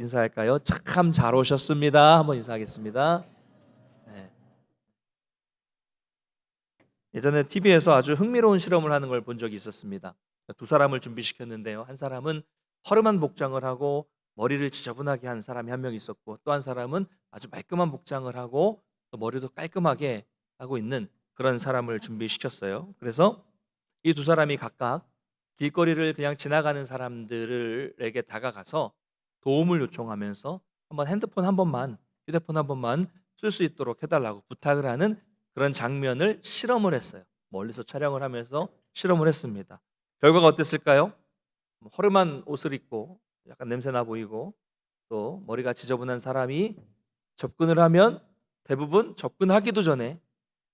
인사할까요? 참 잘 오셨습니다. 한번 인사하겠습니다. 네. 예전에 TV에서 아주 흥미로운 실험을 하는 걸 본 적이 있었습니다. 두 사람을 준비시켰는데요. 한 사람은 허름한 복장을 하고 머리를 지저분하게 한 사람이 한 명 있었고, 또 한 사람은 아주 말끔한 복장을 하고 또 머리도 깔끔하게 하고 있는 그런 사람을 준비시켰어요. 그래서 이 두 사람이 각각 길거리를 그냥 지나가는 사람들에게 다가가서 도움을 요청하면서 한번 핸드폰 한 번만, 휴대폰 한 번만 쓸 수 있도록 해달라고 부탁을 하는 그런 장면을 실험을 했어요. 멀리서 촬영을 하면서 실험을 했습니다. 결과가 어땠을까요? 허름한 옷을 입고 약간 냄새나 보이고 또 머리가 지저분한 사람이 접근을 하면 대부분 접근하기도 전에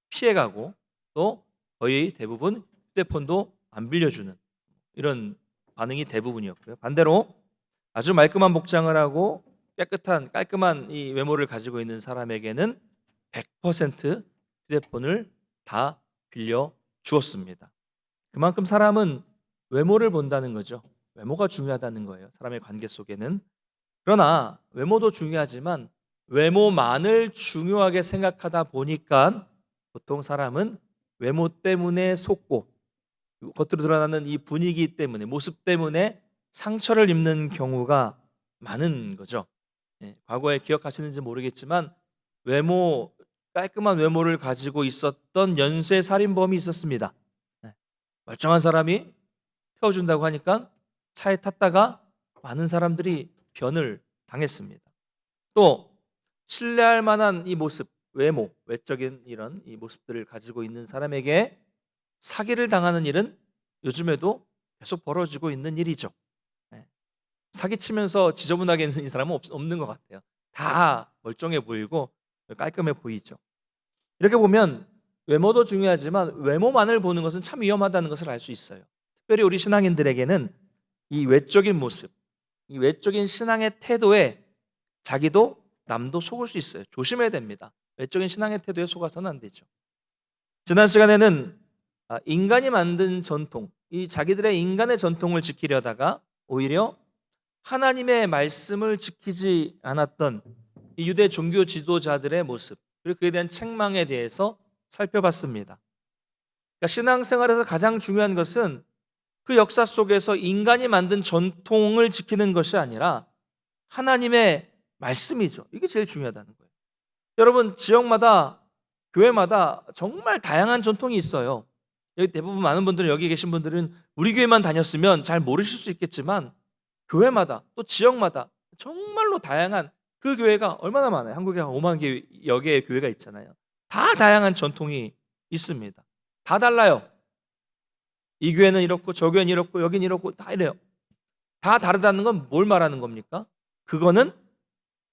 피해가고, 또 거의 대부분 휴대폰도 안 빌려주는 이런 반응이 대부분이었고요. 반대로 아주 말끔한 복장을 하고 깨끗한 깔끔한 이 외모를 가지고 있는 사람에게는 100% 휴대폰을 다 빌려 주었습니다. 그만큼 사람은 외모를 본다는 거죠. 외모가 중요하다는 거예요. 사람의 관계 속에는. 그러나 외모도 중요하지만 외모만을 중요하게 생각하다 보니까 보통 사람은 외모 때문에 속고 겉으로 드러나는 이 분위기 때문에, 모습 때문에 상처를 입는 경우가 많은 거죠. 예, 과거에 기억하시는지 모르겠지만 외모 깔끔한 외모를 가지고 있었던 연쇄 살인범이 있었습니다. 예, 멀쩡한 사람이 태워준다고 하니까 차에 탔다가 많은 사람들이 변을 당했습니다. 또 신뢰할 만한 이 모습, 외모, 외적인 이런 이 모습들을 가지고 있는 사람에게 사기를 당하는 일은 요즘에도 계속 벌어지고 있는 일이죠. 예. 사기치면서 지저분하게 있는 이 사람은 없는 것 같아요. 다 멀쩡해 보이고 깔끔해 보이죠. 이렇게 보면 외모도 중요하지만 외모만을 보는 것은 참 위험하다는 것을 알 수 있어요. 특별히 우리 신앙인들에게는 이 외적인 모습, 이 외적인 신앙의 태도에 자기도 남도 속을 수 있어요. 조심해야 됩니다. 외적인 신앙의 태도에 속아서는 안 되죠. 지난 시간에는 인간이 만든 전통, 이 자기들의 인간의 전통을 지키려다가 오히려 하나님의 말씀을 지키지 않았던 이 유대 종교 지도자들의 모습, 그리고 그에 대한 책망에 대해서 살펴봤습니다. 그러니까 신앙생활에서 가장 중요한 것은 그 역사 속에서 인간이 만든 전통을 지키는 것이 아니라 하나님의 말씀이죠. 이게 제일 중요하다는 거예요. 여러분, 지역마다, 교회마다 정말 다양한 전통이 있어요. 여기 대부분 많은 분들은, 여기 계신 분들은 우리 교회만 다녔으면 잘 모르실 수 있겠지만 교회마다 또 지역마다 정말로 다양한, 그 교회가 얼마나 많아요. 한국에 한 5만 개여 개의 교회가 있잖아요. 다 다양한 전통이 있습니다. 다 달라요. 이 교회는 이렇고 저 교회는 이렇고 여긴 이렇고 다 이래요. 다 다르다는 건 뭘 말하는 겁니까? 그거는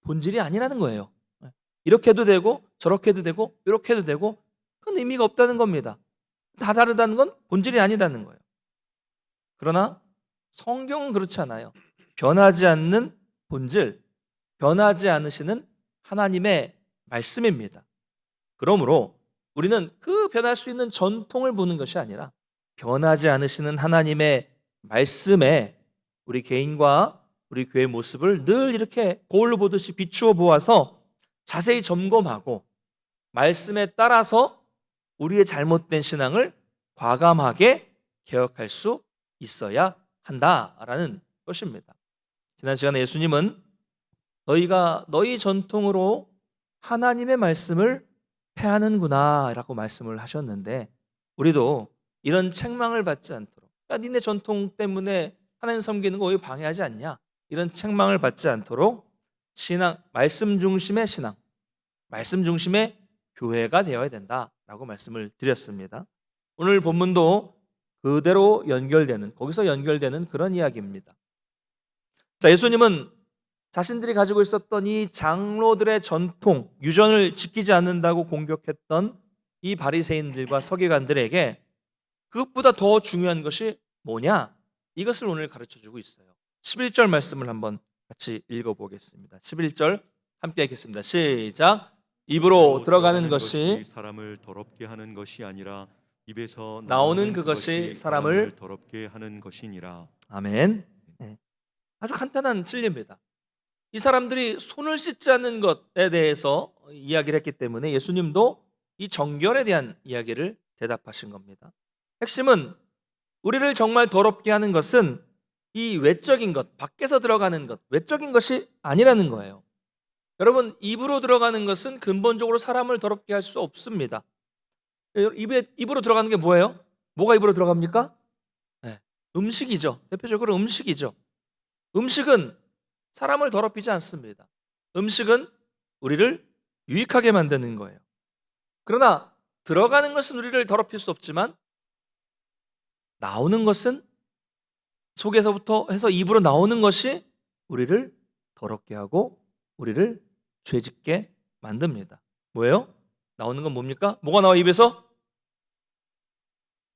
본질이 아니라는 거예요. 이렇게 해도 되고 저렇게 해도 되고 이렇게 해도 되고, 그건 의미가 없다는 겁니다. 다 다르다는 건 본질이 아니다는 거예요. 그러나 성경은 그렇지 않아요. 변하지 않는 본질, 변하지 않으시는 하나님의 말씀입니다. 그러므로 우리는 그 변할 수 있는 전통을 보는 것이 아니라 변하지 않으시는 하나님의 말씀에 우리 개인과 우리 교회의 모습을 늘 이렇게 거울로 보듯이 비추어 보아서 자세히 점검하고 말씀에 따라서 우리의 잘못된 신앙을 과감하게 개혁할 수 있어야 한다라는 것입니다. 지난 시간에 예수님은 너희가 너희 전통으로 하나님의 말씀을 패하는구나 라고 말씀을 하셨는데, 우리도 이런 책망을 받지 않도록, 야, 니네 전통 때문에 하나님 섬기는 거 왜 방해하지 않냐, 이런 책망을 받지 않도록 신앙, 말씀 중심의 신앙, 말씀 중심의 교회가 되어야 된다라고 말씀을 드렸습니다. 오늘 본문도 그대로 연결되는, 거기서 연결되는 그런 이야기입니다. 자, 예수님은 자신들이 가지고 있었던 이 장로들의 전통, 유전을 지키지 않는다고 공격했던 이 바리새인들과 서기관들에게 그것보다 더 중요한 것이 뭐냐? 이것을 오늘 가르쳐 주고 있어요. 11절 말씀을 한번 같이 읽어보겠습니다. 11절 함께 읽겠습니다. 시작. 입으로 들어가는 것이 사람을 더럽게 하는 것이 아니라 입에서 나오는 나오는 그것이 그것이 사람을 사람을 더럽게 하는 것이니라. 아멘. 네. 아주 간단한 진리입니다. 이 사람들이 손을 씻지 않는 것에 대해서 이야기를 했기 때문에 예수님도 이 정결에 대한 이야기를 대답하신 겁니다. 핵심은 우리를 정말 더럽게 하는 것은 이 외적인 것, 밖에서 들어가는 것, 외적인 것이 아니라는 거예요. 여러분, 입으로 들어가는 것은 근본적으로 사람을 더럽게 할 수 없습니다. 입으로 들어가는 게 뭐예요? 뭐가 입으로 들어갑니까? 네, 음식이죠. 대표적으로 음식이죠. 음식은 사람을 더럽히지 않습니다. 음식은 우리를 유익하게 만드는 거예요. 그러나 들어가는 것은 우리를 더럽힐 수 없지만 나오는 것은, 속에서부터 해서 입으로 나오는 것이 우리를 더럽게 하고 우리를 죄짓게 만듭니다. 뭐예요? 나오는 건 뭡니까? 뭐가 나와 입에서?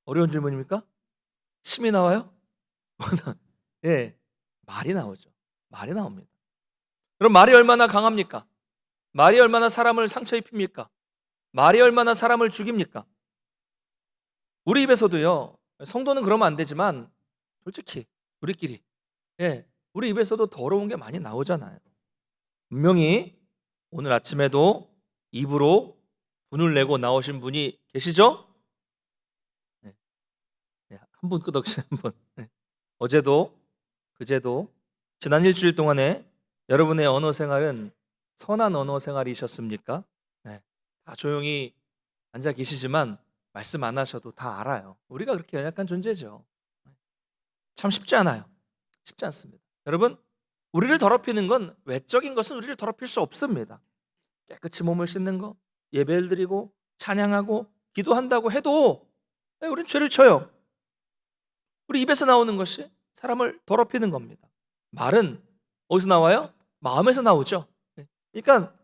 어려운 질문입니까? 침이 나와요? 예, 말이 나오죠. 말이 나옵니다. 그럼 말이 얼마나 강합니까? 말이 얼마나 사람을 상처 입힙니까? 말이 얼마나 사람을 죽입니까? 우리 입에서도요, 성도는 그러면 안 되지만 솔직히 우리끼리, 우리 입에서도 더러운 게 많이 나오잖아요. 분명히 오늘 아침에도 입으로 분을 내고 나오신 분이 계시죠? 한 분 끄덕이시는 분. 어제도 그제도 지난 일주일 동안에 여러분의 언어 생활은 선한 언어 생활이셨습니까? 다 조용히 앉아 계시지만 말씀 안 하셔도 다 알아요. 우리가 그렇게 연약한 존재죠. 참 쉽지 않아요. 쉽지 않습니다. 여러분, 우리를 더럽히는 건, 외적인 것은 우리를 더럽힐 수 없습니다. 깨끗이 몸을 씻는 거, 예배를 드리고 찬양하고 기도한다고 해도 우리는 죄를 져요. 우리 입에서 나오는 것이 사람을 더럽히는 겁니다. 말은 어디서 나와요? 마음에서 나오죠. 그러니까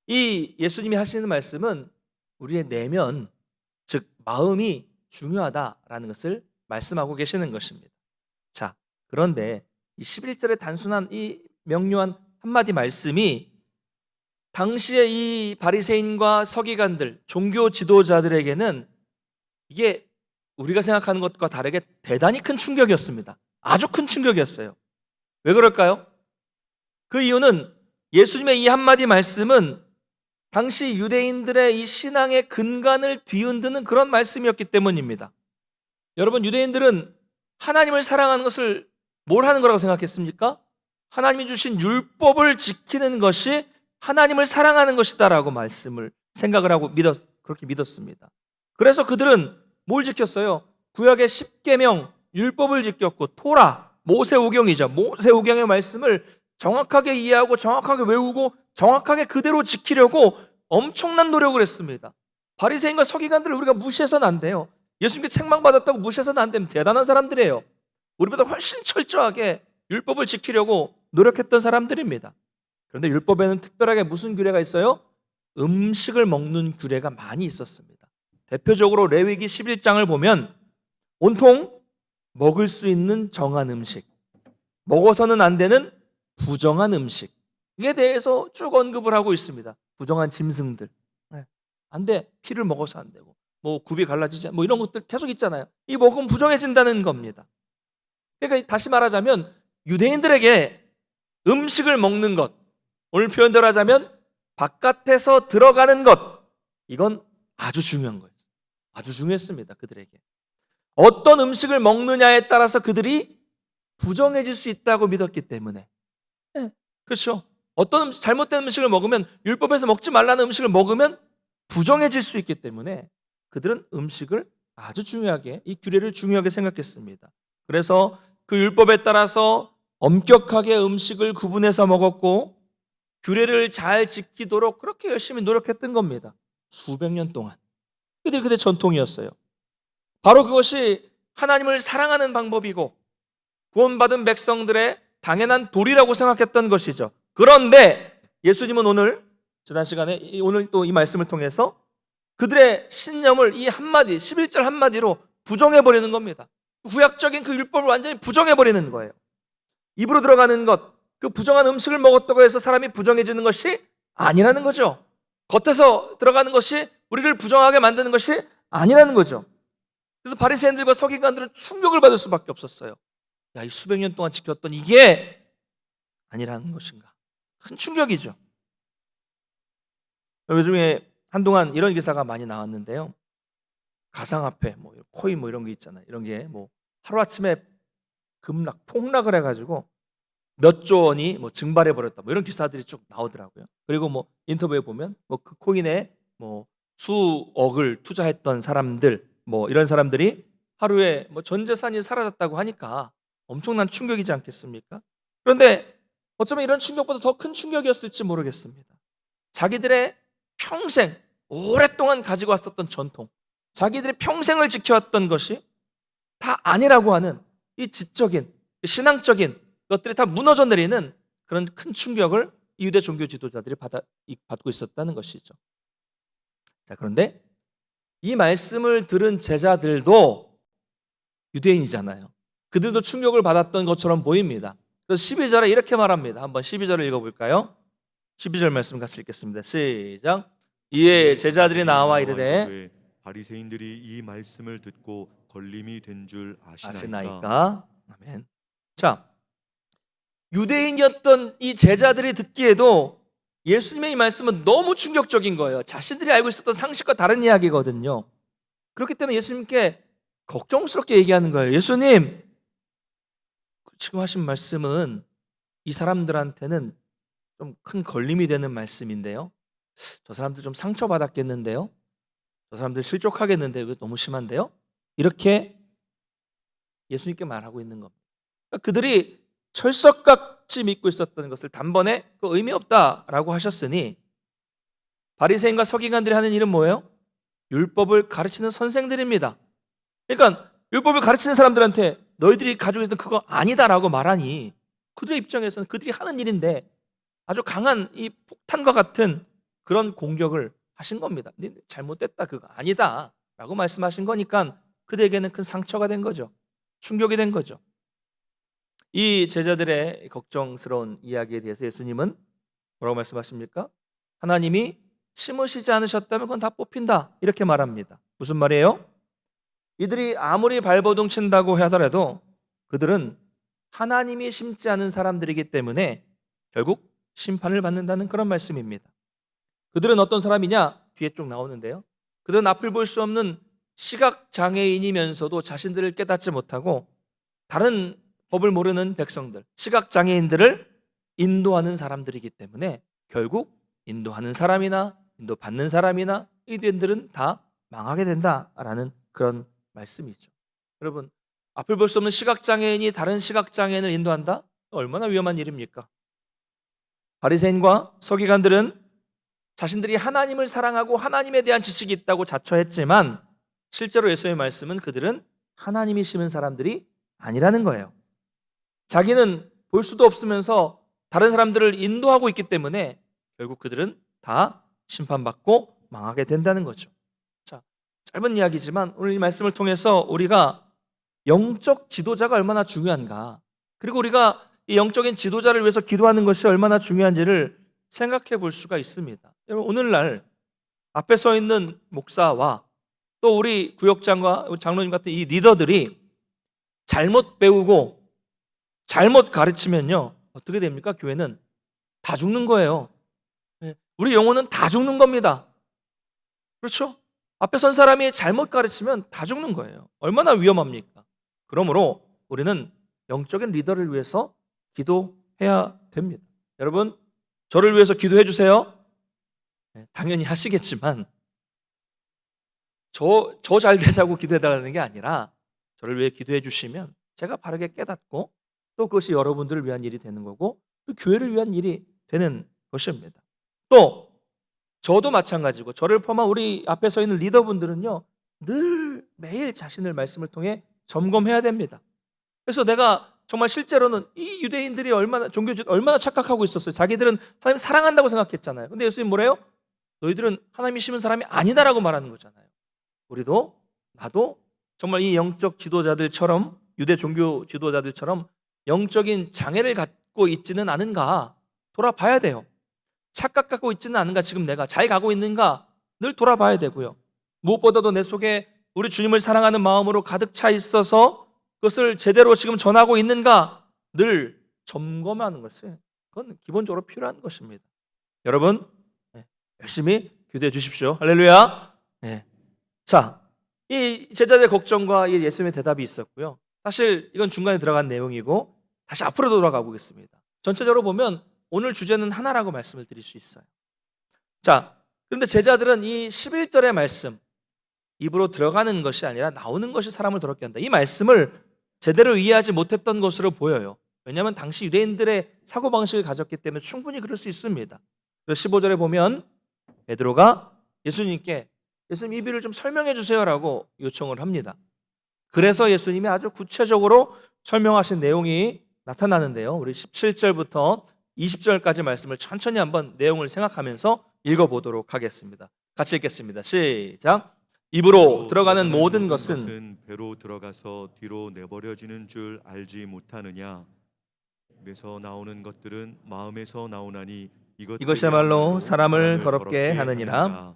이 예수님이 하시는 말씀은 우리의 내면, 즉 마음이 중요하다라는 것을 말씀하고 계시는 것입니다. 자, 그런데 이 11절의 단순한 이 명료한 한마디 말씀이 당시에 이 바리새인과 서기관들, 종교 지도자들에게는 이게 우리가 생각하는 것과 다르게 대단히 큰 충격이었습니다. 아주 큰 충격이었어요. 왜 그럴까요? 그 이유는 예수님의 이 한마디 말씀은 당시 유대인들의 이 신앙의 근간을 뒤흔드는 그런 말씀이었기 때문입니다. 여러분, 유대인들은 하나님을 사랑하는 것을 뭘 하는 거라고 생각했습니까? 하나님이 주신 율법을 지키는 것이 하나님을 사랑하는 것이다라고 말씀을 생각을 하고 그렇게 믿었습니다. 그래서 그들은 뭘 지켰어요? 구약의 10계명 율법을 지켰고, 토라, 모세오경이죠. 모세오경의 말씀을 정확하게 이해하고 정확하게 외우고 정확하게 그대로 지키려고 엄청난 노력을 했습니다. 바리새인과 서기관들을 우리가 무시해서는 안 돼요. 예수님께 책망받았다고 무시해서는 안 되면 대단한 사람들이에요. 우리보다 훨씬 철저하게 율법을 지키려고 노력했던 사람들입니다. 그런데 율법에는 특별하게 무슨 규례가 있어요? 음식을 먹는 규례가 많이 있었습니다. 대표적으로 레위기 11장을 보면 온통 먹을 수 있는 정한 음식, 먹어서는 안 되는 부정한 음식, 이에 대해서 쭉 언급을 하고 있습니다. 부정한 짐승들, 안 돼, 피를 먹어서 안 되고, 뭐 굽이 갈라지지 않고, 뭐 이런 것들 계속 있잖아요. 이 먹으면 부정해진다는 겁니다. 그러니까 다시 말하자면 유대인들에게 음식을 먹는 것, 오늘 표현대로 하자면 바깥에서 들어가는 것, 이건 아주 중요한 거예요. 아주 중요했습니다. 그들에게 어떤 음식을 먹느냐에 따라서 그들이 부정해질 수 있다고 믿었기 때문에. 그렇죠. 어떤 잘못된 음식을 먹으면, 율법에서 먹지 말라는 음식을 먹으면 부정해질 수 있기 때문에 그들은 음식을 아주 중요하게, 이 규례를 중요하게 생각했습니다. 그래서 그 율법에 따라서 엄격하게 음식을 구분해서 먹었고 규례를 잘 지키도록 그렇게 열심히 노력했던 겁니다. 수백 년 동안. 그들의 전통이었어요. 바로 그것이 하나님을 사랑하는 방법이고 구원받은 백성들의 당연한 도리라고 생각했던 것이죠. 그런데 예수님은 오늘, 지난 시간에 오늘 또 이 말씀을 통해서 그들의 신념을 이 한마디, 11절 한마디로 부정해버리는 겁니다. 구약적인 그 율법을 완전히 부정해버리는 거예요. 입으로 들어가는 것, 그 부정한 음식을 먹었다고 해서 사람이 부정해지는 것이 아니라는 거죠. 겉에서 들어가는 것이 우리를 부정하게 만드는 것이 아니라는 거죠. 그래서 바리새인들과 서기관들은 충격을 받을 수밖에 없었어요. 야, 이 수백 년 동안 지켰던 이게 아니라는 것인가? 큰 충격이죠. 요즘에 한동안 이런 기사가 많이 나왔는데요. 가상화폐, 뭐 코인 뭐 이런 게 있잖아요. 이런 게 뭐 하루아침에 급락, 폭락을 해가지고 몇 조 원이 뭐 증발해 버렸다. 뭐 이런 기사들이 쭉 나오더라고요. 그리고 뭐 인터뷰에 보면 뭐 그 코인에 뭐 수억을 투자했던 사람들, 뭐 이런 사람들이 하루에 뭐 전 재산이 사라졌다고 하니까 엄청난 충격이지 않겠습니까? 그런데 어쩌면 이런 충격보다 더 큰 충격이었을지 모르겠습니다. 자기들의 평생 오랫동안 가지고 왔었던 전통, 자기들의 평생을 지켜왔던 것이 다 아니라고 하는 이 지적인 신앙적인 것들이 다 무너져 내리는 그런 큰 충격을 이 유대 종교 지도자들이 받고 있었다는 것이죠. 자, 그런데 이 말씀을 들은 제자들도 유대인이잖아요. 그들도 충격을 받았던 것처럼 보입니다. 그래서 12절에 이렇게 말합니다. 한번 12절을 읽어볼까요? 12절 말씀 같이 읽겠습니다. 시작. 이에 제자들이 나와 이르되 바리새인들이 이 말씀을 듣고 걸림이 된 줄 아시나이까. 아시나이까. 아멘. 자, 유대인이었던 이 제자들이 듣기에도 예수님의 이 말씀은 너무 충격적인 거예요. 자신들이 알고 있었던 상식과 다른 이야기거든요. 그렇기 때문에 예수님께 걱정스럽게 얘기하는 거예요. 예수님, 지금 하신 말씀은 이 사람들한테는 좀 큰 걸림이 되는 말씀인데요. 저 사람들 좀 상처받았겠는데요. 저 사람들 실족하겠는데요. 이거 너무 심한데요. 이렇게 예수님께 말하고 있는 겁니다. 그러니까 그들이 철석같이 믿고 있었던 것을 단번에 그 의미 없다라고 하셨으니 바리새인과 서기관들이 하는 일은 뭐예요? 율법을 가르치는 선생들입니다. 그러니까 율법을 가르치는 사람들한테 너희들이 가지고 있는 그거 아니다라고 말하니 그들의 입장에서는 그들이 하는 일인데 아주 강한 이 폭탄과 같은 그런 공격을 하신 겁니다. 잘못됐다, 그거 아니다 라고 말씀하신 거니까 그들에게는 큰 상처가 된 거죠. 충격이 된 거죠. 이 제자들의 걱정스러운 이야기에 대해서 예수님은 뭐라고 말씀하십니까? 하나님이 심으시지 않으셨다면 그건 다 뽑힌다, 이렇게 말합니다. 무슨 말이에요? 이들이 아무리 발버둥 친다고 하더라도 그들은 하나님이 심지 않은 사람들이기 때문에 결국 심판을 받는다는 그런 말씀입니다. 그들은 어떤 사람이냐? 뒤에 쭉 나오는데요. 그들은 앞을 볼 수 없는 시각장애인이면서도 자신들을 깨닫지 못하고 다른 법을 모르는 백성들, 시각장애인들을 인도하는 사람들이기 때문에 결국 인도하는 사람이나 인도받는 사람이나 이들은 다 망하게 된다라는 그런 말씀이죠. 여러분, 앞을 볼 수 없는 시각장애인이 다른 시각장애인을 인도한다? 얼마나 위험한 일입니까? 바리새인과 서기관들은 자신들이 하나님을 사랑하고 하나님에 대한 지식이 있다고 자처했지만 실제로 예수의 말씀은 그들은 하나님이 심은 사람들이 아니라는 거예요. 자기는 볼 수도 없으면서 다른 사람들을 인도하고 있기 때문에 결국 그들은 다 심판받고 망하게 된다는 거죠. 자, 짧은 이야기지만 오늘 이 말씀을 통해서 우리가 영적 지도자가 얼마나 중요한가, 그리고 우리가 이 영적인 지도자를 위해서 기도하는 것이 얼마나 중요한지를 생각해 볼 수가 있습니다. 여러분, 오늘날 앞에 서 있는 목사와 또 우리 구역장과 장로님 같은 이 리더들이 잘못 배우고 잘못 가르치면요, 어떻게 됩니까? 교회는 다 죽는 거예요. 우리 영혼은 다 죽는 겁니다. 그렇죠? 앞에 선 사람이 잘못 가르치면 다 죽는 거예요. 얼마나 위험합니까? 그러므로 우리는 영적인 리더를 위해서 기도해야 됩니다. 여러분, 저를 위해서 기도해 주세요. 당연히 하시겠지만 저 잘 되자고 기도해달라는 게 아니라 저를 위해 기도해 주시면 제가 바르게 깨닫고 또 그것이 여러분들을 위한 일이 되는 거고 또 교회를 위한 일이 되는 것입니다. 또 저도 마찬가지고 저를 포함한 우리 앞에 서 있는 리더분들은요, 늘 매일 자신을 말씀을 통해 점검해야 됩니다. 그래서 내가 정말 실제로는 이 유대인들이 얼마나 착각하고 있었어요. 자기들은 하나님 사랑한다고 생각했잖아요. 근데 예수님 뭐래요? 너희들은 하나님이 심은 사람이 아니다라고 말하는 거잖아요. 우리도 나도 정말 이 영적 지도자들처럼, 유대 종교 지도자들처럼 영적인 장애를 갖고 있지는 않은가 돌아봐야 돼요. 착각하고 있지는 않은가, 지금 내가 잘 가고 있는가 늘 돌아봐야 되고요. 무엇보다도 내 속에 우리 주님을 사랑하는 마음으로 가득 차 있어서 그것을 제대로 지금 전하고 있는가 늘 점검하는 것을 그건 기본적으로 필요한 것입니다. 여러분, 열심히 기도해 주십시오. 할렐루야. 네. 자, 이 제자들의 걱정과 이 예수님의 대답이 있었고요. 사실 이건 중간에 들어간 내용이고 다시 앞으로 돌아가 보겠습니다. 전체적으로 보면 오늘 주제는 하나라고 말씀을 드릴 수 있어요. 자, 그런데 제자들은 이 11절의 말씀, 입으로 들어가는 것이 아니라 나오는 것이 사람을 더럽게 한다. 이 말씀을 제대로 이해하지 못했던 것으로 보여요. 왜냐하면 당시 유대인들의 사고방식을 가졌기 때문에 충분히 그럴 수 있습니다. 그래서 15절에 보면 베드로가 예수님께 예수님 이 비유를 좀 설명해 주세요라고 요청을 합니다. 그래서 예수님이 아주 구체적으로 설명하신 내용이 나타나는데요. 우리 17절부터 20절까지 말씀을 천천히 한번 내용을 생각하면서 읽어보도록 하겠습니다. 같이 읽겠습니다. 시작. 입으로 들어가는 모든 것은 배로 들어가서 뒤로 내버려지는 줄 알지 못하느냐. 입에서 나오는 것들은 마음에서 나오나니 이것이야말로 사람을 더럽게 하느니라.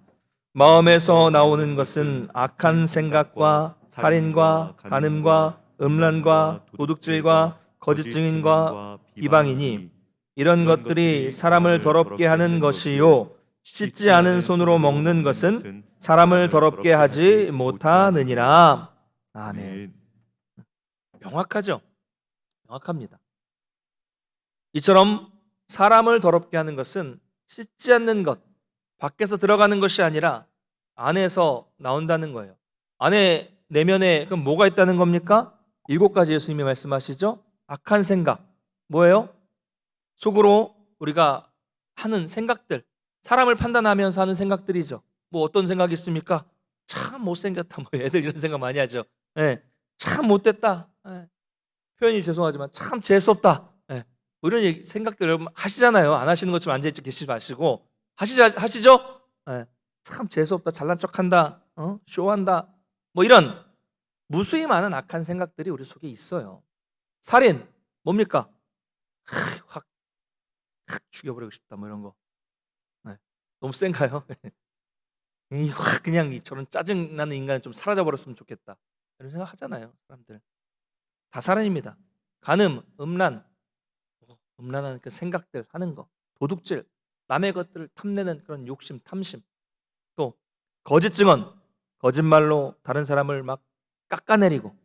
마음에서 나오는 것은 악한 생각과 살인과 간음과 음란과 도둑질과 거짓 증인과 비방이니 이런 것들이 사람을 더럽게 하는 것이요 씻지 않은 손으로 먹는 것은 사람을 더럽게 하지 못하느니라. 아멘. 명확하죠? 명확합니다. 이처럼 사람을 더럽게 하는 것은 씻지 않는 것, 밖에서 들어가는 것이 아니라 안에서 나온다는 거예요. 안에 내면에 그럼 뭐가 있다는 겁니까? 7가지 예수님이 말씀하시죠. 악한 생각, 뭐예요? 속으로 우리가 하는 생각들, 사람을 판단하면서 하는 생각들이죠. 뭐 어떤 생각이 있습니까? 참 못생겼다, 뭐 애들 이런 생각 많이 하죠. 예, 참 못됐다. 예, 표현이 죄송하지만 참 재수없다. 예, 뭐 이런 생각들 여러분 하시잖아요. 안 하시는 것처럼 앉아있지 계시지 마시고 하시죠? 예, 참 재수없다, 잘난 척한다, 쇼한다, 뭐 이런 무수히 많은 악한 생각들이 우리 속에 있어요. 살인 뭡니까? 확 죽여버리고 싶다, 뭐 이런 거. 네. 너무 센가요? 확 그냥 저런 짜증나는 인간 좀 사라져버렸으면 좋겠다, 이런 생각 하잖아요. 사람들 다 살인입니다. 간음, 음란한 그 생각들 하는 거, 도둑질, 남의 것들을 탐내는 그런 욕심, 탐심, 또 거짓 증언, 거짓말로 다른 사람을 막 깎아내리고,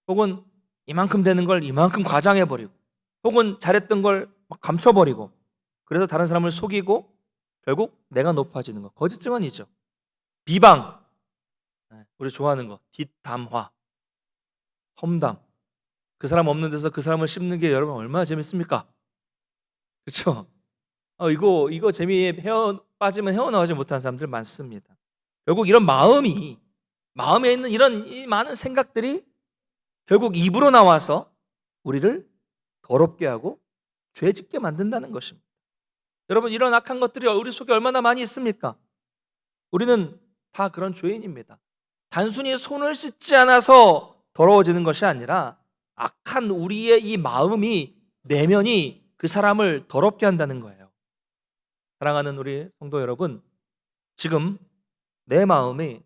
혹은 이만큼 되는 걸 이만큼 과장해버리고, 혹은 잘했던 걸 막 감춰버리고, 그래서 다른 사람을 속이고 결국 내가 높아지는 거, 거짓 증언이죠. 비방, 우리 좋아하는 거, 뒷담화, 험담, 그 사람 없는 데서 그 사람을 씹는 게 여러분 얼마나 재밌습니까? 그렇죠? 이거 재미에 빠지면 헤어나오지 못하는 사람들 많습니다. 결국 이런 마음에 있는 이런 이 많은 생각들이 결국 입으로 나와서 우리를 더럽게 하고 죄짓게 만든다는 것입니다. 여러분, 이런 악한 것들이 우리 속에 얼마나 많이 있습니까? 우리는 다 그런 죄인입니다. 단순히 손을 씻지 않아서 더러워지는 것이 아니라 악한 우리의 이 마음이, 내면이 그 사람을 더럽게 한다는 거예요. 사랑하는 우리 성도 여러분, 지금 내 마음이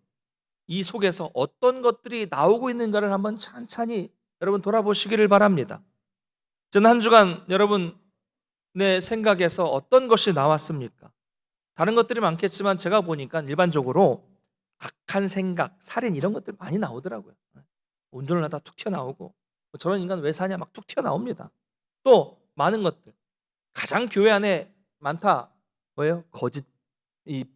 이 속에서 어떤 것들이 나오고 있는가를 한번 찬찬히 여러분 돌아보시기를 바랍니다. 저는 한 주간 여러분 내 생각에서 어떤 것이 나왔습니까? 다른 것들이 많겠지만 제가 보니까 일반적으로 악한 생각, 살인 이런 것들 많이 나오더라고요. 운전을 하다 툭 튀어나오고, 저런 인간 왜 사냐 막 툭 튀어나옵니다. 또 많은 것들, 가장 교회 안에 많다, 뭐예요? 거짓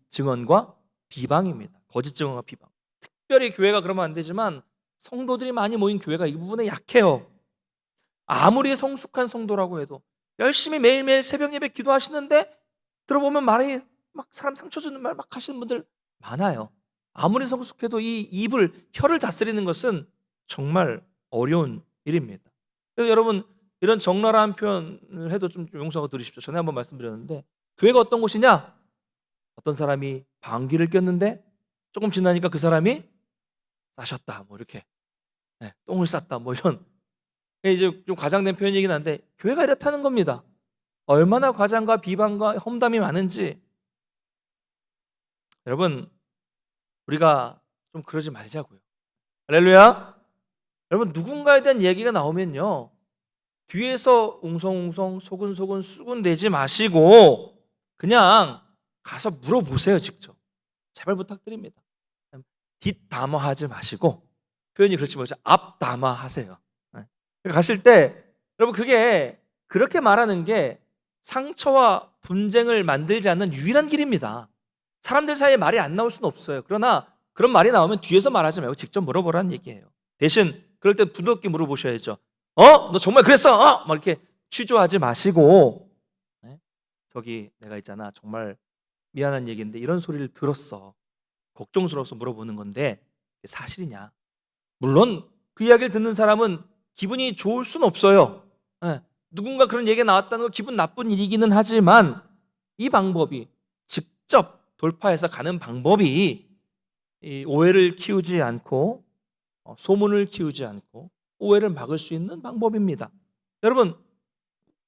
증언과 비방입니다. 거짓 증언과 비방. 특별히 교회가 그러면 안 되지만 성도들이 많이 모인 교회가 이 부분에 약해요. 아무리 성숙한 성도라고 해도 열심히 매일매일 새벽 예배 기도하시는데 들어보면 말이 막 사람 상처 주는 말 막 하시는 분들 많아요. 아무리 성숙해도 이 혀를 다스리는 것은 정말 어려운 일입니다. 그래서 여러분, 이런 적나라한 표현을 해도 좀 용서하고 들으십시오. 전에 한번 말씀드렸는데, 교회가 어떤 곳이냐? 어떤 사람이 방귀를 꼈는데 조금 지나니까 그 사람이 싸셨다, 뭐 이렇게, 똥을 쌌다, 뭐 이런, 이제 좀 과장된 표현이긴 한데 교회가 이렇다는 겁니다. 얼마나 과장과 비방과 험담이 많은지. 여러분, 우리가 좀 그러지 말자고요. 할렐루야. 여러분, 누군가에 대한 얘기가 나오면요, 뒤에서 웅성웅성 소근소근 수군대지 마시고 그냥 가서 물어보세요. 직접. 제발 부탁드립니다. 뒷담화하지 마시고, 표현이 그렇지 못해 앞담화하세요. 가실 때 여러분, 그게 그렇게 말하는 게 상처와 분쟁을 만들지 않는 유일한 길입니다. 사람들 사이에 말이 안 나올 수는 없어요. 그러나 그런 말이 나오면 뒤에서 말하지 말고 직접 물어보라는 얘기예요. 대신 그럴 때 부드럽게 물어보셔야죠. 너 정말 그랬어? 막 이렇게 취조하지 마시고, 저기 내가 있잖아, 정말 미안한 얘기인데 이런 소리를 들었어. 걱정스러워서 물어보는 건데 사실이냐? 물론 그 이야기를 듣는 사람은 기분이 좋을 수는 없어요. 누군가 그런 얘기가 나왔다는 건 기분 나쁜 일이기는 하지만 이 방법이, 직접 돌파해서 가는 방법이 이 오해를 키우지 않고 소문을 키우지 않고 오해를 막을 수 있는 방법입니다. 여러분,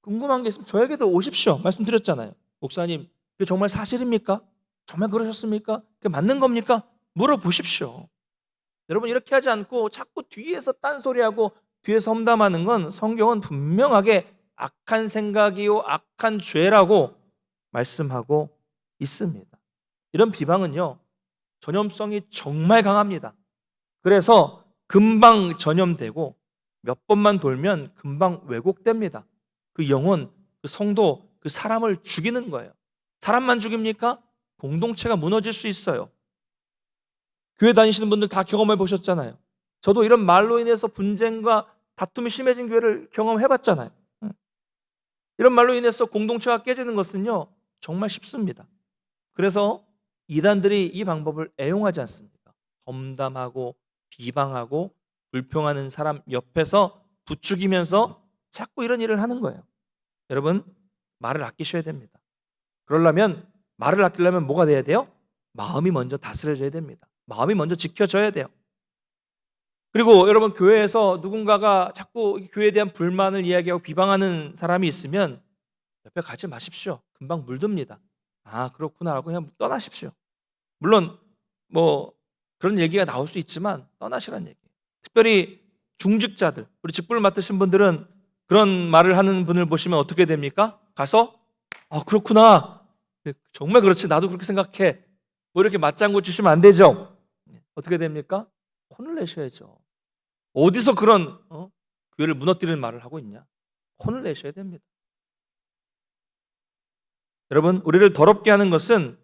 궁금한 게 있으면 저에게도 오십시오. 말씀드렸잖아요. 목사님, 그게 정말 사실입니까? 정말 그러셨습니까? 그게 맞는 겁니까? 물어보십시오. 여러분, 이렇게 하지 않고 자꾸 뒤에서 딴소리하고 뒤에서 험담하는 건 성경은 분명하게 악한 생각이요 악한 죄라고 말씀하고 있습니다. 이런 비방은요, 전염성이 정말 강합니다. 그래서 금방 전염되고 몇 번만 돌면 금방 왜곡됩니다. 그 영혼, 그 성도, 그 사람을 죽이는 거예요. 사람만 죽입니까? 공동체가 무너질 수 있어요. 교회 다니시는 분들 다 경험해 보셨잖아요. 저도 이런 말로 인해서 분쟁과 다툼이 심해진 교회를 경험해 봤잖아요. 이런 말로 인해서 공동체가 깨지는 것은요, 정말 쉽습니다. 그래서 이단들이 이 방법을 애용하지 않습니까? 험담하고 비방하고 불평하는 사람 옆에서 부추기면서 자꾸 이런 일을 하는 거예요. 여러분, 말을 아끼셔야 됩니다. 그러려면, 말을 아끼려면 뭐가 돼야 돼요? 마음이 먼저 다스려져야 됩니다. 마음이 먼저 지켜져야 돼요. 그리고 여러분, 교회에서 누군가가 자꾸 교회에 대한 불만을 이야기하고 비방하는 사람이 있으면 옆에 가지 마십시오. 금방 물듭니다. 아, 그렇구나 하고 그냥 떠나십시오. 물론 뭐 그런 얘기가 나올 수 있지만 떠나시라는 얘기예요. 특별히 중직자들, 우리 직분을 맡으신 분들은 그런 말을 하는 분을 보시면 어떻게 됩니까? 가서 그렇구나, 정말 그렇지, 나도 그렇게 생각해, 뭐 이렇게 맞장구 주시면 안 되죠. 어떻게 됩니까? 혼을 내셔야죠. 어디서 그런 교회를 무너뜨리는 말을 하고 있냐? 혼을 내셔야 됩니다. 여러분, 우리를 더럽게 하는 것은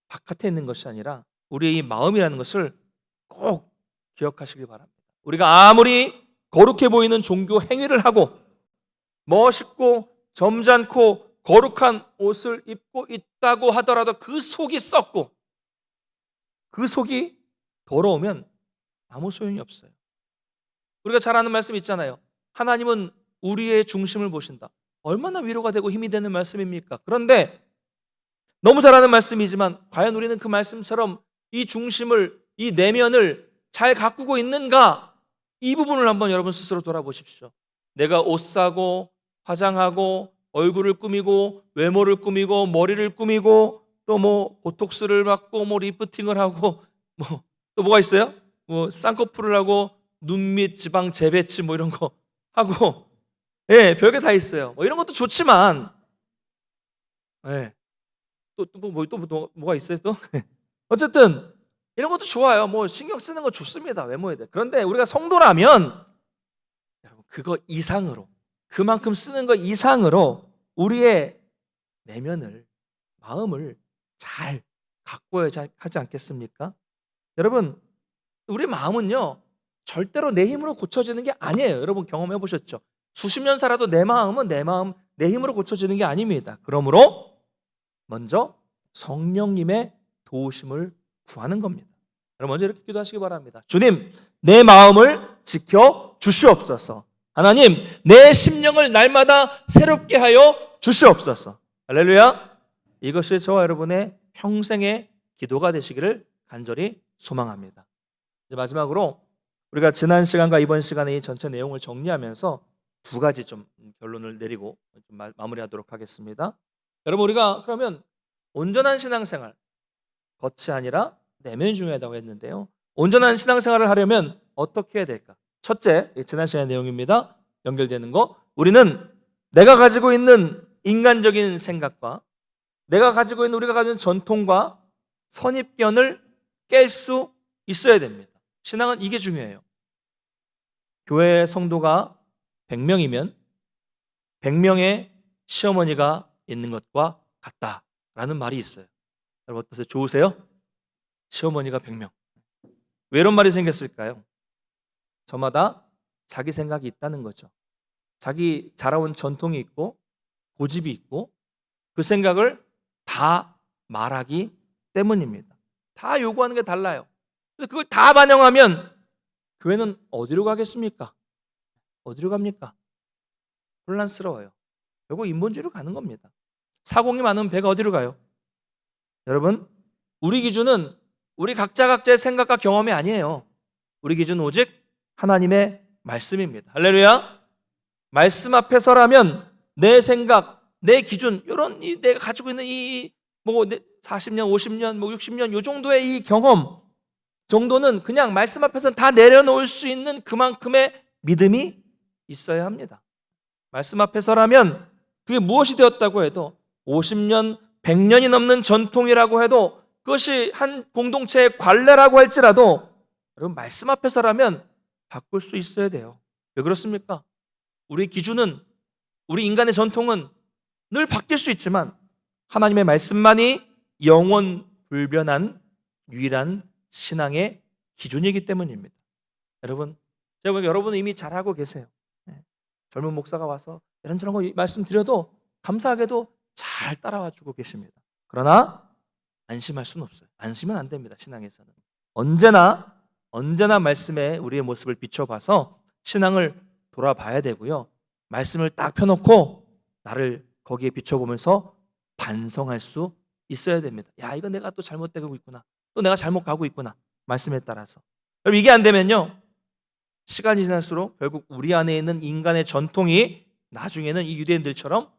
바깥에 있는 것이 아니라 우리의 이 마음이라는 것을 꼭 기억하시길 바랍니다. 우리가 아무리 거룩해 보이는 종교 행위를 하고 멋있고 점잖고 거룩한 옷을 입고 있다고 하더라도 그 속이 썩고 그 속이 더러우면 아무 소용이 없어요. 우리가 잘 아는 말씀 있잖아요. 하나님은 우리의 중심을 보신다. 얼마나 위로가 되고 힘이 되는 말씀입니까? 그런데 너무 잘 아는 말씀이지만 과연 우리는 그 말씀처럼 이 중심을, 이 내면을 잘 가꾸고 있는가? 이 부분을 한번 여러분 스스로 돌아보십시오. 내가 옷 사고 화장하고 얼굴을 꾸미고 외모를 꾸미고 머리를 꾸미고 또 뭐 보톡스를 받고 뭐 리프팅을 하고 뭐 또 뭐가 있어요? 뭐 쌍꺼풀을 하고 눈 밑 지방 재배치 뭐 이런 거 하고, 별게 다 있어요. 뭐 이런 것도 좋지만, 뭐가 있어요 또? 어쨌든 이런 것도 좋아요. 뭐 신경 쓰는 거 좋습니다. 외모에 대해. 그런데 우리가 성도라면 여러분, 그거 이상으로, 그만큼 쓰는 거 이상으로 우리의 내면을, 마음을 잘 가꿔야 하지 않겠습니까? 여러분, 우리 마음은요 절대로 내 힘으로 고쳐지는 게 아니에요. 여러분 경험해 보셨죠? 수십 년 살아도 내 마음은 내 힘으로 고쳐지는 게 아닙니다. 그러므로 먼저 성령님의 도우심을 구하는 겁니다. 여러분, 먼저 이렇게 기도하시기 바랍니다. 주님, 내 마음을 지켜 주시옵소서. 하나님, 내 심령을 날마다 새롭게 하여 주시옵소서. 할렐루야. 이것이 저와 여러분의 평생의 기도가 되시기를 간절히 소망합니다. 이제 마지막으로 우리가 지난 시간과 이번 시간의 이 전체 내용을 정리하면서 두 가지 좀 결론을 내리고 좀 마무리하도록 하겠습니다. 여러분, 우리가 그러면 온전한 신앙생활, 겉이 아니라 내면이 중요하다고 했는데요. 온전한 신앙생활을 하려면 어떻게 해야 될까? 첫째, 지난 시간의 내용입니다. 연결되는 거, 우리는 내가 가지고 있는 인간적인 생각과 내가 가지고 있는 우리가 가지고 있는 전통과 선입견을 깰 수 있어야 됩니다. 신앙은 이게 중요해요. 교회 성도가 100명이면 100명의 시어머니가 있는 것과 같다라는 말이 있어요. 여러분 어떠세요? 좋으세요? 시어머니가 100명. 왜 이런 말이 생겼을까요? 저마다 자기 생각이 있다는 거죠. 자기 자라온 전통이 있고 고집이 있고 그 생각을 다 말하기 때문입니다. 다 요구하는 게 달라요. 그래서 그걸 다 반영하면 교회는 어디로 가겠습니까? 어디로 갑니까? 혼란스러워요. 결국 인본주의로 가는 겁니다. 사공이 많으면 배가 어디로 가요? 여러분, 우리 기준은 우리 각자의 생각과 경험이 아니에요. 우리 기준은 오직 하나님의 말씀입니다. 할렐루야. 말씀 앞에 서라면 내 생각, 내 기준, 이런 내가 가지고 있는 이 40년, 50년, 60년 이 정도의 이 경험 정도는 그냥 말씀 앞에서는 다 내려놓을 수 있는 그만큼의 믿음이 있어야 합니다. 말씀 앞에 서라면 그게 무엇이 되었다고 해도 50년, 100년이 넘는 전통이라고 해도 그것이 한 공동체의 관례라고 할지라도 여러분 말씀 앞에 서라면 바꿀 수 있어야 돼요. 왜 그렇습니까? 우리 기준은 우리 인간의 전통은 늘 바뀔 수 있지만 하나님의 말씀만이 영원 불변한 유일한 신앙의 기준이기 때문입니다. 여러분, 제가 보기엔 여러분은 이미 잘하고 계세요. 젊은 목사가 와서 이런저런 거 말씀드려도 감사하게도 잘 따라와 주고 계십니다. 그러나 안심할 수는 없어요. 안심은 안 됩니다. 신앙에서는 언제나 말씀에 우리의 모습을 비춰봐서 신앙을 돌아봐야 되고요. 말씀을 딱 펴놓고 나를 거기에 비춰보면서 반성할 수 있어야 됩니다. 야, 이거 내가 또 잘못되고 있구나. 또 내가 잘못 가고 있구나. 말씀에 따라서. 여러분 이게 안 되면요. 시간이 지날수록 결국 우리 안에 있는 인간의 전통이 나중에는 이 유대인들처럼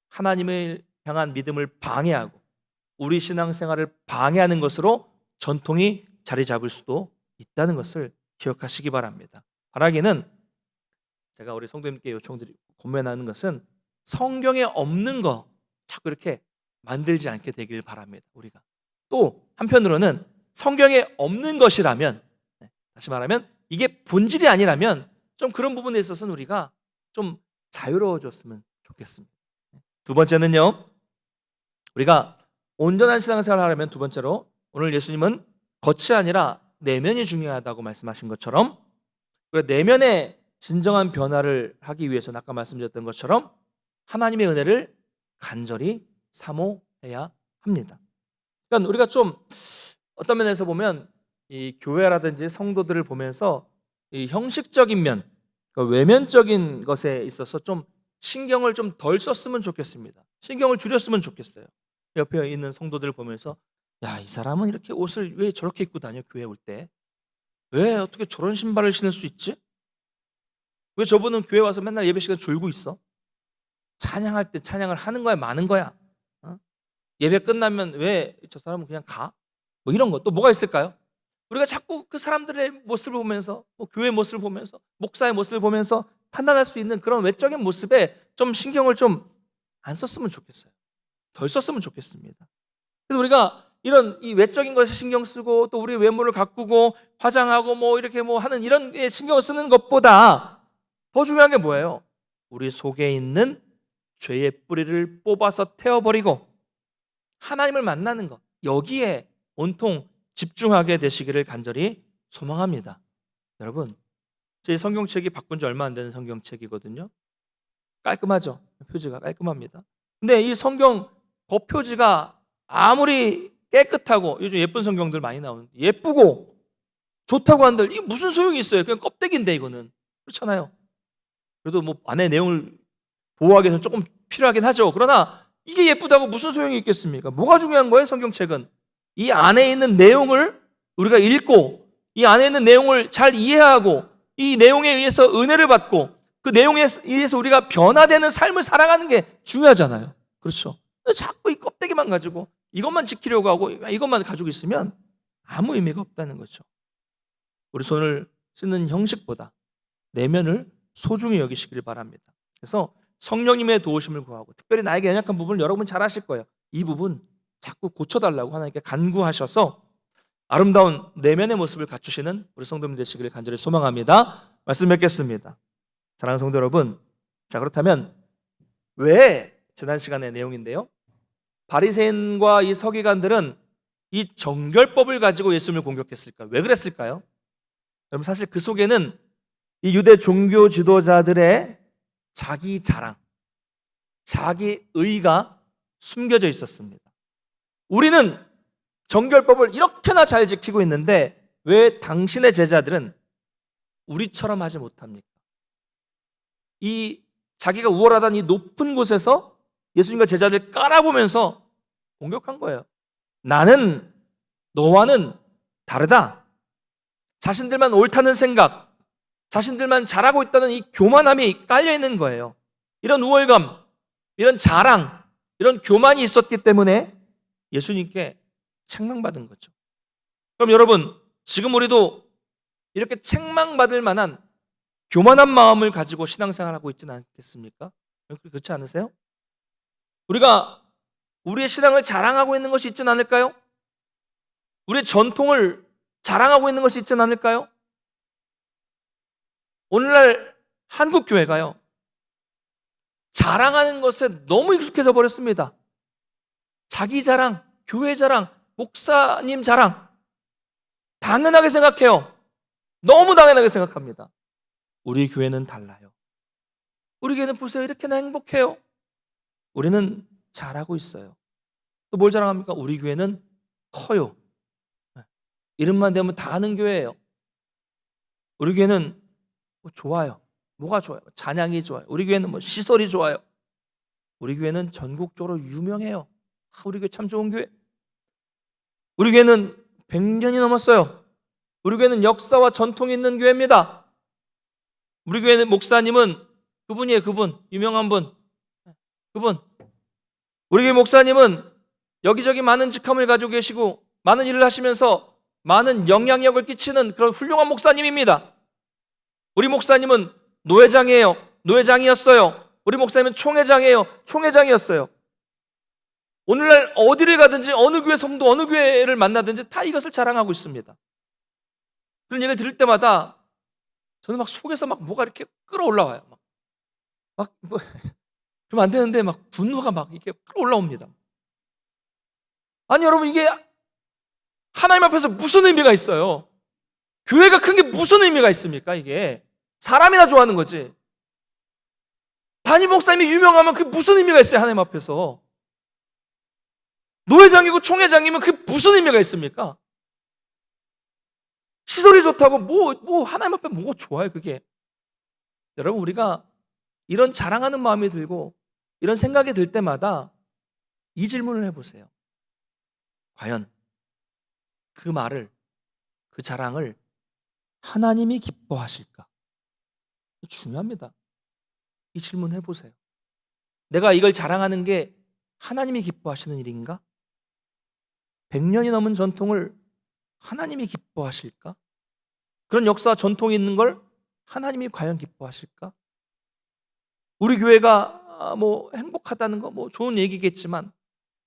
하나님을 향한 믿음을 방해하고 우리 신앙생활을 방해하는 것으로 전통이 자리 잡을 수도 있다는 것을 기억하시기 바랍니다. 바라기는 제가 우리 성도님께 요청드리고 권면하는 것은 성경에 없는 거 자꾸 이렇게 만들지 않게 되길 바랍니다. 우리가 또 한편으로는 성경에 없는 것이라면 다시 말하면 이게 본질이 아니라면 좀 그런 부분에 있어서는 우리가 좀 자유로워졌으면 좋겠습니다. 두 번째는요. 우리가 온전한 신앙생활을 하려면 두 번째로 오늘 예수님은 겉이 아니라 내면이 중요하다고 말씀하신 것처럼 내면의 진정한 변화를 하기 위해서는 아까 말씀드렸던 것처럼 하나님의 은혜를 간절히 사모해야 합니다. 그러니까 우리가 좀 어떤 면에서 보면 이 교회라든지 성도들을 보면서 이 형식적인 면, 그러니까 외면적인 것에 있어서 좀 신경을 좀 덜 썼으면 좋겠습니다. 신경을 줄였으면 좋겠어요. 옆에 있는 성도들을 보면서 야, 이 사람은 이렇게 옷을 왜 저렇게 입고 다녀 교회 올 때? 왜 어떻게 저런 신발을 신을 수 있지? 왜 저분은 교회 와서 맨날 예배 시간 졸고 있어? 찬양할 때 찬양을 하는 거야, 마는 거야? 예배 끝나면 왜 저 사람은 그냥 가? 뭐 이런 거 또 뭐가 있을까요? 우리가 자꾸 그 사람들의 모습을 보면서 교회의 모습을 보면서 목사의 모습을 보면서 판단할 수 있는 그런 외적인 모습에 좀 신경을 좀 안 썼으면 좋겠어요. 덜 썼으면 좋겠습니다. 그래서 우리가 이런 이 외적인 것에 신경 쓰고 또 우리 외모를 가꾸고 화장하고 뭐 이렇게 뭐 하는 이런 에 신경을 쓰는 것보다 더 중요한 게 뭐예요? 우리 속에 있는 죄의 뿌리를 뽑아서 태워버리고 하나님을 만나는 것, 여기에 온통 집중하게 되시기를 간절히 소망합니다. 여러분, 제 성경책이 바꾼 지 얼마 안 되는 성경책이거든요. 깔끔하죠? 표지가 깔끔합니다. 근데 이 성경 겉표지가 아무리 깨끗하고 요즘 예쁜 성경들 많이 나오는데 예쁘고 좋다고 한들 이게 무슨 소용이 있어요? 그냥 껍데기인데 이거는. 그렇잖아요. 그래도 뭐 안에 내용을 보호하기 위해서 조금 필요하긴 하죠. 그러나 이게 예쁘다고 무슨 소용이 있겠습니까? 뭐가 중요한 거예요? 성경책은 이 안에 있는 내용을 우리가 읽고 이 안에 있는 내용을 잘 이해하고 이 내용에 의해서 은혜를 받고 그 내용에 의해서 우리가 변화되는 삶을 살아가는 게 중요하잖아요. 그렇죠? 자꾸 이 껍데기만 가지고 이것만 지키려고 하고 이것만 가지고 있으면 아무 의미가 없다는 거죠. 우리 손을 쓰는 형식보다 내면을 소중히 여기시길 바랍니다. 그래서 성령님의 도우심을 구하고, 특별히 나에게 연약한 부분을 여러분 잘 아실 거예요. 이 부분 자꾸 고쳐달라고 하나님께 간구하셔서 아름다운 내면의 모습을 갖추시는 우리 성도님 되시기를 간절히 소망합니다. 말씀 맺겠습니다. 사랑하는 성도 여러분, 자, 그렇다면 왜, 지난 시간의 내용인데요, 바리새인과 이 서기관들은 이 정결법을 가지고 예수님을 공격했을까? 왜 그랬을까요? 여러분, 사실 그 속에는 이 유대 종교 지도자들의 자기 자랑, 자기 의가 숨겨져 있었습니다. 우리는 정결법을 이렇게나 잘 지키고 있는데 왜 당신의 제자들은 우리처럼 하지 못합니까? 이 자기가 우월하다는 이 높은 곳에서 예수님과 제자들 깔아보면서 공격한 거예요. 나는 너와는 다르다. 자신들만 옳다는 생각, 자신들만 잘하고 있다는 이 교만함이 깔려있는 거예요. 이런 우월감, 이런 자랑, 이런 교만이 있었기 때문에 예수님께 책망받은 거죠. 그럼 여러분, 지금 우리도 이렇게 책망받을 만한 교만한 마음을 가지고 신앙생활하고 있지는 않겠습니까? 그렇지 않으세요? 우리가 우리의 신앙을 자랑하고 있는 것이 있지는 않을까요? 우리의 전통을 자랑하고 있는 것이 있지는 않을까요? 오늘날 한국 교회가요, 자랑하는 것에 너무 익숙해져 버렸습니다. 자기 자랑, 교회 자랑, 목사님 자랑 당연하게 생각해요. 너무 당연하게 생각합니다. 우리 교회는 달라요. 우리 교회는 보세요, 이렇게나 행복해요. 우리는 잘하고 있어요. 또 뭘 자랑합니까? 우리 교회는 커요. 이름만 대면 다 아는 교회예요. 우리 교회는 뭐 좋아요. 뭐가 좋아요? 찬양이 좋아요. 우리 교회는 뭐 시설이 좋아요. 우리 교회는 전국적으로 유명해요. 우리 교회 참 좋은 교회. 우리 교회는 100년이 넘었어요. 우리 교회는 역사와 전통이 있는 교회입니다. 우리 교회는 목사님은 그분이에요. 그분, 유명한 분, 그분. 우리 교회 목사님은 여기저기 많은 직함을 가지고 계시고 많은 일을 하시면서 많은 영향력을 끼치는 그런 훌륭한 목사님입니다. 우리 목사님은 노회장이에요. 노회장이었어요. 우리 목사님은 총회장이에요. 총회장이었어요. 오늘날 어디를 가든지 어느 교회 성도, 어느 교회를 만나든지 다 이것을 자랑하고 있습니다. 그런 얘기를 들을 때마다 저는 막 속에서 막 뭐가 이렇게 끌어올라와요. 그러면 안 되는데 막 분노가 막 이렇게 끌어올라옵니다. 아니 여러분, 이게 하나님 앞에서 무슨 의미가 있어요? 교회가 큰 게 무슨 의미가 있습니까? 이게 사람이나 좋아하는 거지. 담임 목사님이 유명하면 그게 무슨 의미가 있어요? 하나님 앞에서. 노회장이고 총회장이면 그게 무슨 의미가 있습니까? 시설이 좋다고 뭐 하나님 앞에 뭐가 좋아요 그게. 여러분, 우리가 이런 자랑하는 마음이 들고 이런 생각이 들 때마다 이 질문을 해보세요. 과연 그 말을, 그 자랑을 하나님이 기뻐하실까? 중요합니다. 이 질문 해보세요. 내가 이걸 자랑하는 게 하나님이 기뻐하시는 일인가? 100년이 넘은 전통을 하나님이 기뻐하실까? 그런 역사와 전통이 있는 걸 하나님이 과연 기뻐하실까? 우리 교회가 뭐 행복하다는 거 뭐 좋은 얘기겠지만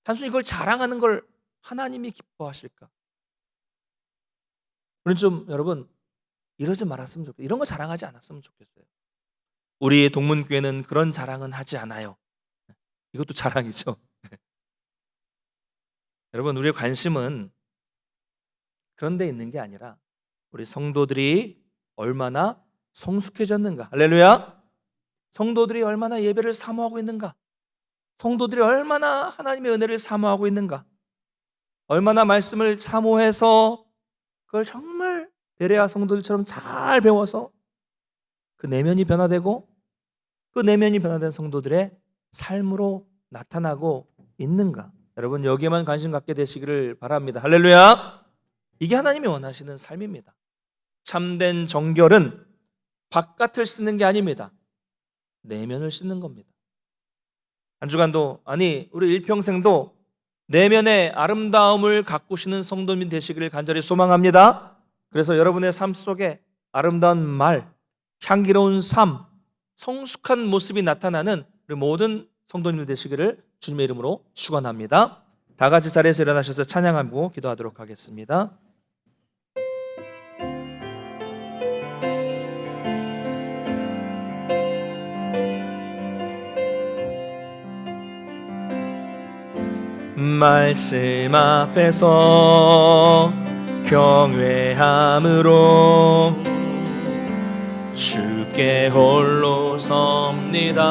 단순히 이걸 자랑하는 걸 하나님이 기뻐하실까? 우리는 좀 여러분 이러지 말았으면 좋겠어요. 이런 거 자랑하지 않았으면 좋겠어요. 우리 동문교회는 그런 자랑은 하지 않아요. 이것도 자랑이죠. 여러분, 우리의 관심은 그런 데 있는 게 아니라 우리 성도들이 얼마나 성숙해졌는가. 할렐루야. 성도들이 얼마나 예배를 사모하고 있는가. 성도들이 얼마나 하나님의 은혜를 사모하고 있는가. 얼마나 말씀을 사모해서 그걸 정말 베레아 성도들처럼 잘 배워서 그 내면이 변화되고 그 내면이 변화된 성도들의 삶으로 나타나고 있는가. 여러분, 여기에만 관심 갖게 되시기를 바랍니다. 할렐루야. 이게 하나님이 원하시는 삶입니다. 참된 정결은 바깥을 씻는 게 아닙니다. 내면을 씻는 겁니다. 한 주간도, 아니 우리 일평생도 내면의 아름다움을 가꾸시는 성도님 되시기를 간절히 소망합니다. 그래서 여러분의 삶 속에 아름다운 말, 향기로운 삶, 성숙한 모습이 나타나는 우리 모든 성도님들 되시기를 주님의 이름으로 축원합니다. 다 같이 자리에서 일어나셔서 찬양하고 기도하도록 하겠습니다. 말씀 앞에서 경외함으로 주께 홀로 섭니다.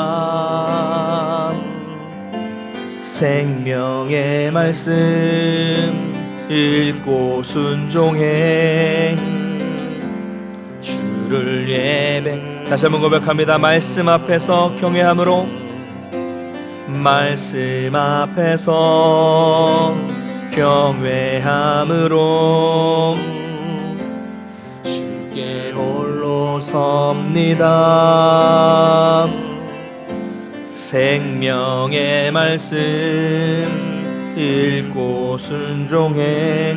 생명의 말씀 읽고 순종해 주를 예배. 다시 한번 고백합니다. 말씀 앞에서 경외함으로, 말씀 앞에서 경외함으로 주께 홀로 섭니다. 생명의 말씀 읽고 순종해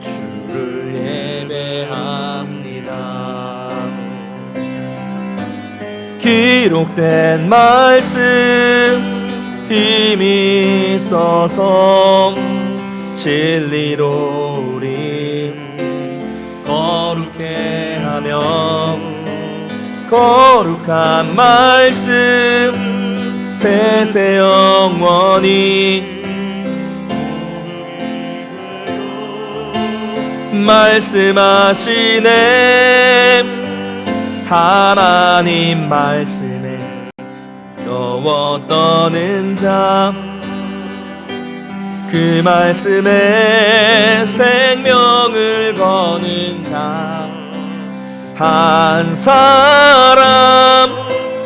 주를 예배합니다. 기록된 말씀 힘이 있어서 진리로 우리 거룩해 하며, 거룩한 말씀 세세 영원히 말씀하시네. 하나님 말씀에 두려워 떠는 자, 그 말씀에 생명을 거는 자, 한 사람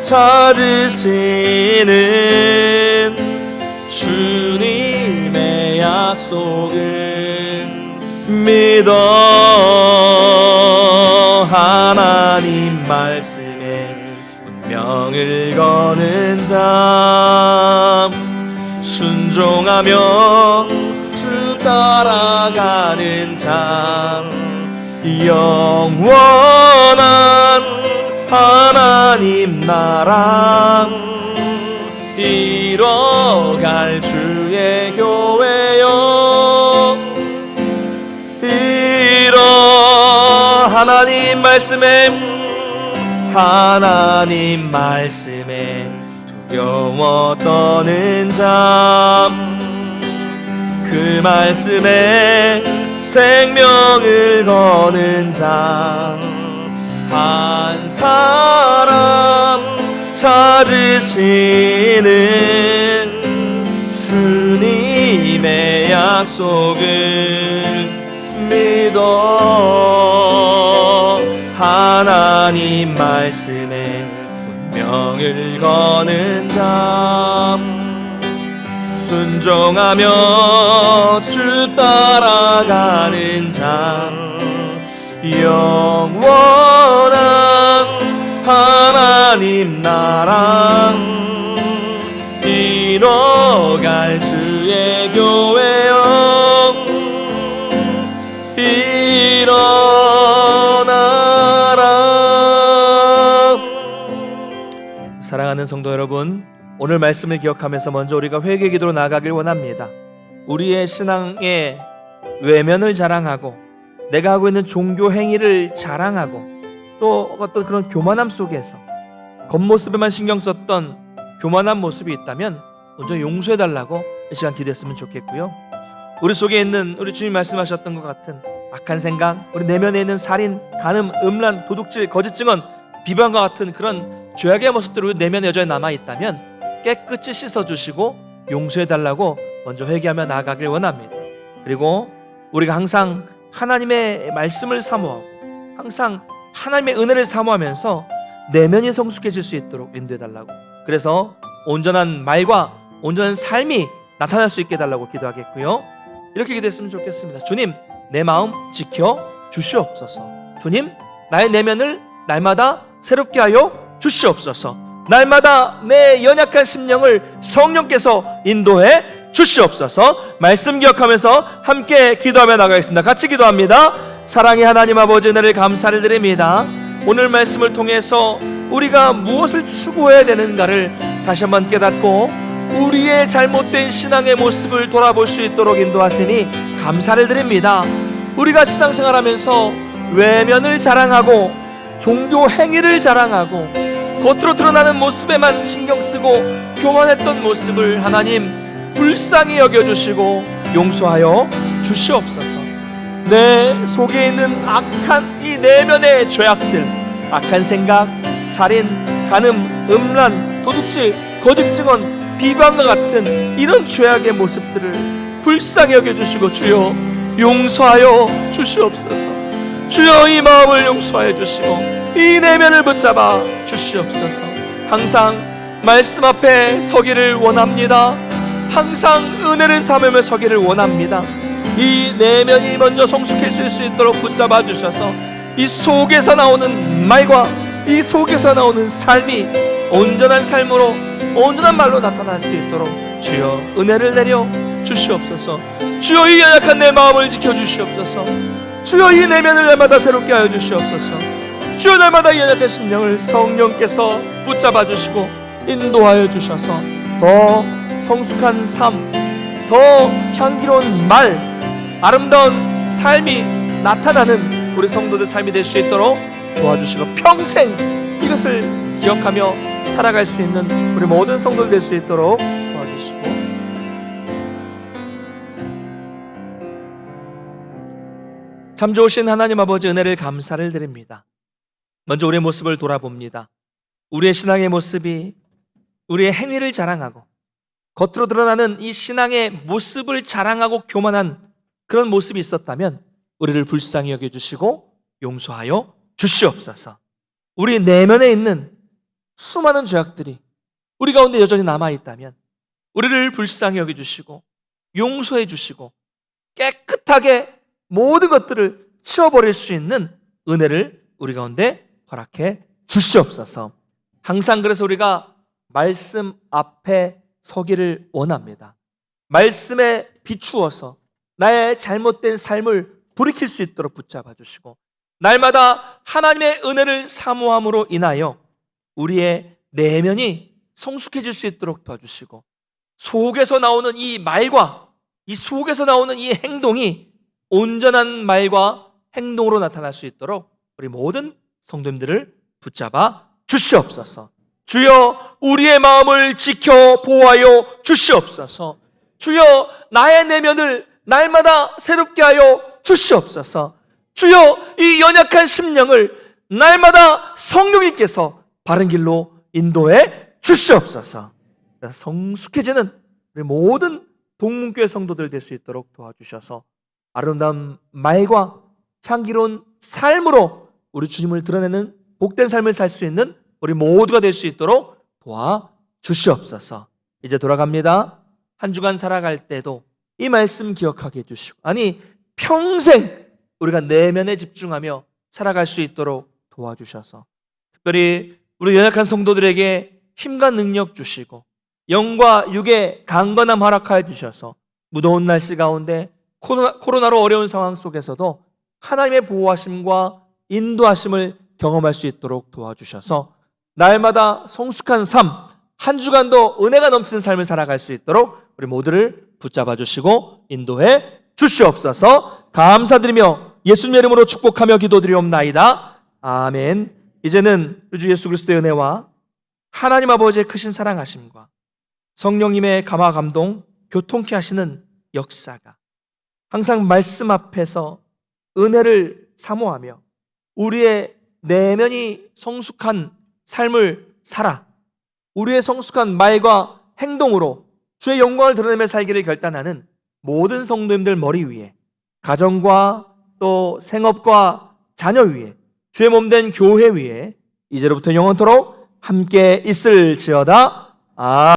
찾으시는 주님의 약속을 믿어. 하나님 말씀에 운명을 거는 자, 순종하며 주 따라가는 자, 영원한 하나님 나라 이뤄갈 주의 교회여, 이뤄. 하나님 말씀에, 하나님 말씀에 두려워 떠는 자, 그 말씀에 생명을 거는 자, 한 사람 찾으시는 주님의 약속을 믿어. 하나님 말씀에 운명을 거는 자, 순종하며 주 따라가는 자, 영원한 하나님 나라 이뤄갈 주의 교회여, 일어나라. 사랑하는 성도 여러분, 오늘 말씀을 기억하면서 먼저 우리가 회개 기도로 나아가길 원합니다. 우리의 신앙의 외면을 자랑하고 내가 하고 있는 종교 행위를 자랑하고 또 어떤 그런 교만함 속에서 겉모습에만 신경 썼던 교만한 모습이 있다면 먼저 용서해달라고 이 시간 기도했으면 좋겠고요. 우리 속에 있는 우리 주님 말씀하셨던 것 같은 악한 생각, 우리 내면에 있는 살인, 간음, 음란, 도둑질, 거짓 증언, 비방과 같은 그런 죄악의 모습들이 우리 내면에 여전히 남아있다면 깨끗이 씻어주시고 용서해달라고 먼저 회개하며 나아가길 원합니다. 그리고 우리가 항상 하나님의 말씀을 사모하고 항상 하나님의 은혜를 사모하면서 내면이 성숙해질 수 있도록 인도해달라고, 그래서 온전한 말과 온전한 삶이 나타날 수 있게 해달라고 기도하겠고요. 이렇게 기도했으면 좋겠습니다. 주님, 내 마음 지켜 주시옵소서. 주님, 나의 내면을 날마다 새롭게 하여 주시옵소서. 날마다 내 연약한 심령을 성령께서 인도해 주시옵소서. 말씀 기억하면서 함께 기도하며 나가겠습니다. 같이 기도합니다. 사랑의 하나님 아버지, 은혜를 감사를 드립니다. 오늘 말씀을 통해서 우리가 무엇을 추구해야 되는가를 다시 한번 깨닫고 우리의 잘못된 신앙의 모습을 돌아볼 수 있도록 인도하시니 감사를 드립니다. 우리가 신앙생활하면서 외면을 자랑하고 종교 행위를 자랑하고 겉으로 드러나는 모습에만 신경 쓰고 교만했던 모습을 하나님 불쌍히 여겨주시고 용서하여 주시옵소서. 내 속에 있는 악한 이 내면의 죄악들, 악한 생각, 살인, 간음, 음란, 도둑질, 거짓 증언, 비방과 같은 이런 죄악의 모습들을 불쌍히 여겨주시고 주여 용서하여 주시옵소서. 주여 이 마음을 용서하여 주시고 이 내면을 붙잡아 주시옵소서. 항상 말씀 앞에 서기를 원합니다. 항상 은혜를 삼으며 서기를 원합니다. 이 내면이 먼저 성숙해질 수 있도록 붙잡아 주셔서 이 속에서 나오는 말과 이 속에서 나오는 삶이 온전한 삶으로 온전한 말로 나타날 수 있도록 주여 은혜를 내려 주시옵소서. 주여 이 연약한 내 마음을 지켜주시옵소서. 주여 이 내면을 날마다 새롭게 하여 주시옵소서. 주여 날마다 이 연약한 심령을 성령께서 붙잡아 주시고 인도하여 주셔서 더 성숙한 삶, 더 향기로운 말, 아름다운 삶이 나타나는 우리 성도들 삶이 될 수 있도록 도와주시고 평생 이것을 기억하며 살아갈 수 있는 우리 모든 성도들 될 수 있도록 도와주시고 참 좋으신 하나님 아버지 은혜를 감사를 드립니다. 먼저 우리의 모습을 돌아봅니다. 우리의 신앙의 모습이 우리의 행위를 자랑하고 겉으로 드러나는 이 신앙의 모습을 자랑하고 교만한 그런 모습이 있었다면 우리를 불쌍히 여겨주시고 용서하여 주시옵소서. 우리 내면에 있는 수많은 죄악들이 우리 가운데 여전히 남아있다면 우리를 불쌍히 여겨주시고 용서해 주시고 깨끗하게 모든 것들을 치워버릴 수 있는 은혜를 우리 가운데 허락해 주시옵소서. 항상 그래서 우리가 말씀 앞에 서기를 원합니다. 말씀에 비추어서 나의 잘못된 삶을 돌이킬 수 있도록 붙잡아 주시고 날마다 하나님의 은혜를 사모함으로 인하여 우리의 내면이 성숙해질 수 있도록 도와주시고 속에서 나오는 이 말과 이 속에서 나오는 이 행동이 온전한 말과 행동으로 나타날 수 있도록 우리 모든 성도님들을 붙잡아 주시옵소서. 주여 우리의 마음을 지켜 보호하여 주시옵소서. 주여 나의 내면을 날마다 새롭게 하여 주시옵소서. 주여 이 연약한 심령을 날마다 성령님께서 바른 길로 인도해 주시옵소서. 성숙해지는 우리 모든 동문교회 성도들 될 수 있도록 도와주셔서 아름다운 말과 향기로운 삶으로 우리 주님을 드러내는 복된 삶을 살 수 있는 우리 모두가 될 수 있도록 도와주시옵소서. 이제 돌아갑니다. 한 주간 살아갈 때도 이 말씀 기억하게 해주시고 평생 우리가 내면에 집중하며 살아갈 수 있도록 도와주셔서 특별히 우리 연약한 성도들에게 힘과 능력 주시고 영과 육의 강건함 허락하여 주셔서 무더운 날씨 가운데 코로나로 어려운 상황 속에서도 하나님의 보호하심과 인도하심을 경험할 수 있도록 도와주셔서 날마다 성숙한 삶, 한 주간도 은혜가 넘치는 삶을 살아갈 수 있도록 우리 모두를 붙잡아 주시고 인도해 주시옵소서. 감사드리며 예수님의 이름으로 축복하며 기도드리옵나이다. 아멘. 이제는 주 예수 그리스도의 은혜와 하나님 아버지의 크신 사랑하심과 성령님의 감화 감동 교통케 하시는 역사가 항상 말씀 앞에서 은혜를 사모하며 우리의 내면이 성숙한 삶을 살아 우리의 성숙한 말과 행동으로 주의 영광을 드러내며 살기를 결단하는 모든 성도님들 머리 위에 가정과 또 생업과 자녀 위에 주의 몸된 교회 위에 이제로부터 영원토록 함께 있을지어다.